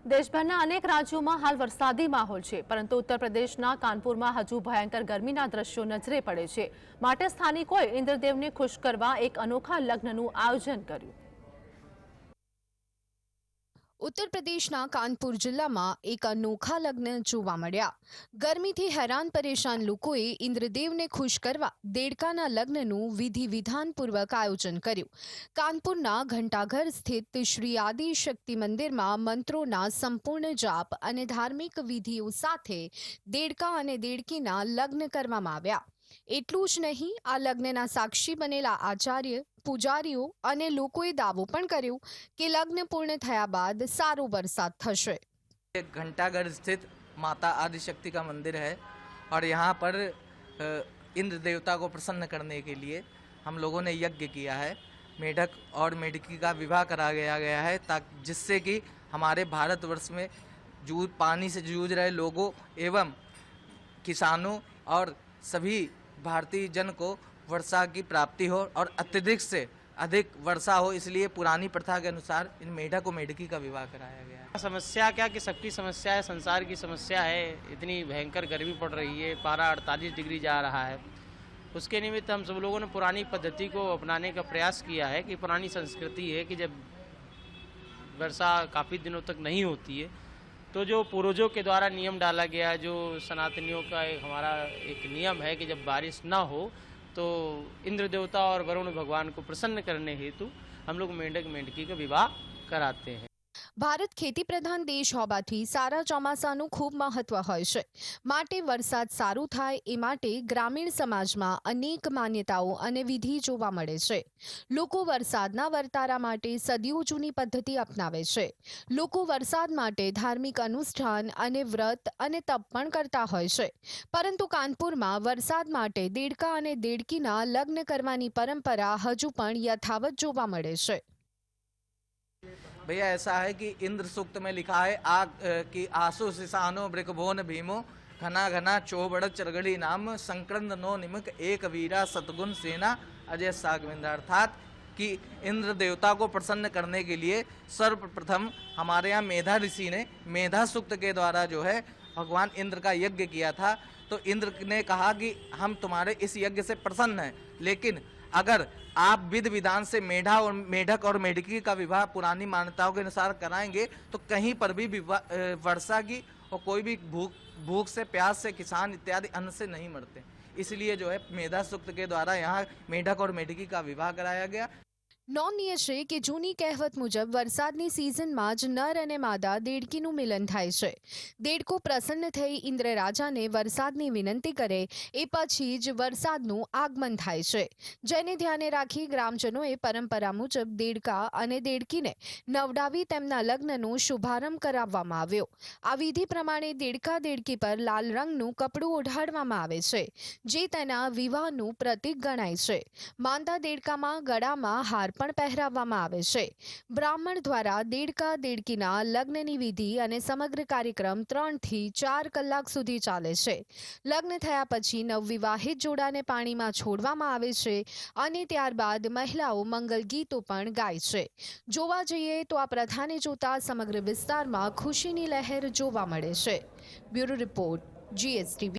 દેશભરના અનેક રાજ્યોમાં હાલ વરસાદી માહોલ છે, પરંતુ ઉત્તર પ્રદેશના કાનપુરમાં હજુ ભયંકર ગરમીના દ્રશ્યો નજરે પડે છે। માટે સ્થાનિકોએ ઇન્દ્રદેવને ખુશ કરવા એક અનોખા લગ્નનું આયોજન કર્યું। ઉત્તર પ્રદેશના કાનપુર જિલ્લામાં એક અનોખા લગ્ન જોવા મળ્યા। ગરમીથી હેરાન પરેશાન લોકોએ ઇન્દ્રદેવને ખુશ કરવા દેડકાના લગ્નનું વિધિ વિધાનપૂર્વક આયોજન કર્યું। કાનપુરના ઘંટાઘર સ્થિત શ્રી આદિ શક્તિ મંદિરમાં મંત્રોના સંપૂર્ણ જાપ અને ધાર્મિક વિધિઓ સાથે દેડકા અને દેડકીના લગ્ન કરવામાં આવ્યા। એટલું જ નહીં, આ લગ્નના સાક્ષી બનેલા આચાર્ય, પૂજારીઓ અને લોકોએ દાવો પણ કર્યો કે લગ્ન પૂર્ણ થયા બાદ સારો વરસાદ થશે। घंटाघर स्थित माता आदिशक्ति का मंदिर है और यहाँ पर इंद्र देवता को प्रसन्न करने के लिए हम लोगों ने यज्ञ किया है। मेढक और मेढकी का विवाह करा गया है ताकि जिससे कि हमारे भारतवर्ष में पानी से जूझ रहे लोगों एवं किसानों और सभी भारतीय जन को वर्षा की प्राप्ति हो और अत्यधिक से अधिक वर्षा हो, इसलिए पुरानी प्रथा के अनुसार इन मेढक और मेढकी का विवाह कराया गया है। समस्या क्या कि सबकी समस्या है, संसार की समस्या है। इतनी भयंकर गर्मी पड़ रही है, पारा 48 डिग्री जा रहा है। उसके निमित्त हम सब लोगों ने पुरानी पद्धति को अपनाने का प्रयास किया है कि पुरानी संस्कृति है कि जब वर्षा काफ़ी दिनों तक नहीं होती है तो जो पूर्वजों के द्वारा नियम डाला गया, जो सनातनियों का हमारा एक नियम है कि जब बारिश ना हो तो इंद्र देवता और वरुण भगवान को प्रसन्न करने हेतु हम लोग मेंढक मेंढकी का विवाह कराते हैं। ભારત ખેતી પ્રધાન દેશ હોવાથી સારા ચોમાસાનું ખૂબ મહત્વ હોય છે। માટે વરસાદ સારું થાય એ માટે ગ્રામીણ સમાજમાં અનેક માન્યતાઓ અને વિધિ જોવા મળે છે। લોકો વરસાદના વર્તારા માટે સદીઓ જૂની પદ્ધતિ અપનાવે છે। લોકો વરસાદ માટે ધાર્મિક અનુષ્ઠાન અને વ્રત અને તપ પણ કરતા હોય છે। પરંતુ કાનપુરમાં વરસાદ માટે દેડકા અને દેડકીના લગ્ન કરવાની પરંપરા હજુ પણ યથાવત જોવા મળે છે। भैया ऐसा है कि इंद्र सूक्त में लिखा है आग कि आसु सिसानो ब्रिकभोन भीमो घना घना चौबड़ चरगड़ी नाम संक्रंद नो निमक एक वीरा सतगुण सेना अजय सागविंद। अर्थात कि इंद्र देवता को प्रसन्न करने के लिए सर्वप्रथम हमारे यहाँ मेधा ऋषि ने मेधा सूक्त के द्वारा जो है भगवान इंद्र का यज्ञ किया था। तो इंद्र ने कहा कि हम तुम्हारे इस यज्ञ से प्रसन्न हैं, लेकिन अगर आप विधि विधान से मेढक और मेढकी का विवाह पुरानी मान्यताओं के अनुसार कराएंगे तो कहीं पर भी वर्षा की और कोई भी भूख से, प्यास से किसान इत्यादि अन्न से नहीं मरते। इसलिए जो है मेधा सूक्त के द्वारा यहाँ मेढक और मेढकी का विवाह कराया गया। નોંધનીય છે કે જૂની કહેવત મુજબ વરસાદની સિઝનમાં જ નર અને માદા દેડકીનું મિલન થાય છે। દેડકો પ્રસન્ન થઈ ઇન્દ્ર રાજાને વરસાદની વિનંતી કરે એ પછી જ વરસાદનું આગમન થાય છે। જેને ધ્યાને રાખી ગ્રામજનોએ પરંપરા મુજબ દેડકા અને દેડકીને નવડાવી તેમના લગ્નનો શુભારંભ કરાવવામાં આવ્યો। આ વિધિ પ્રમાણે દેડકા દેડકી પર લાલ રંગનું કપડું ઓઢાડવામાં આવે છે, જે તેના વિવાહનું પ્રતીક ગણાય છે। માંદા દેડકામાં ગળામાં હાર પણ પહેરાવવામાં આવે છે। બ્રાહ્મણ દ્વારા દેડકા દેડકીના લગ્નની વિધિ અને સમગ્ર કાર્યક્રમ 3 થી 4 કલાક સુધી ચાલે છે। લગ્ન થયા પછી નવવિવાહિત જોડાને પાણીમાં છોડવામાં આવે છે અને ત્યારબાદ મહિલાઓ મંગલ ગીતો પણ ગાય છે। જોવા જઈએ તો આ પ્રથાને જોતા સમગ્ર વિસ્તારમાં ખુશીની લહેર જોવા મળે છે। Bureau report, GSTV।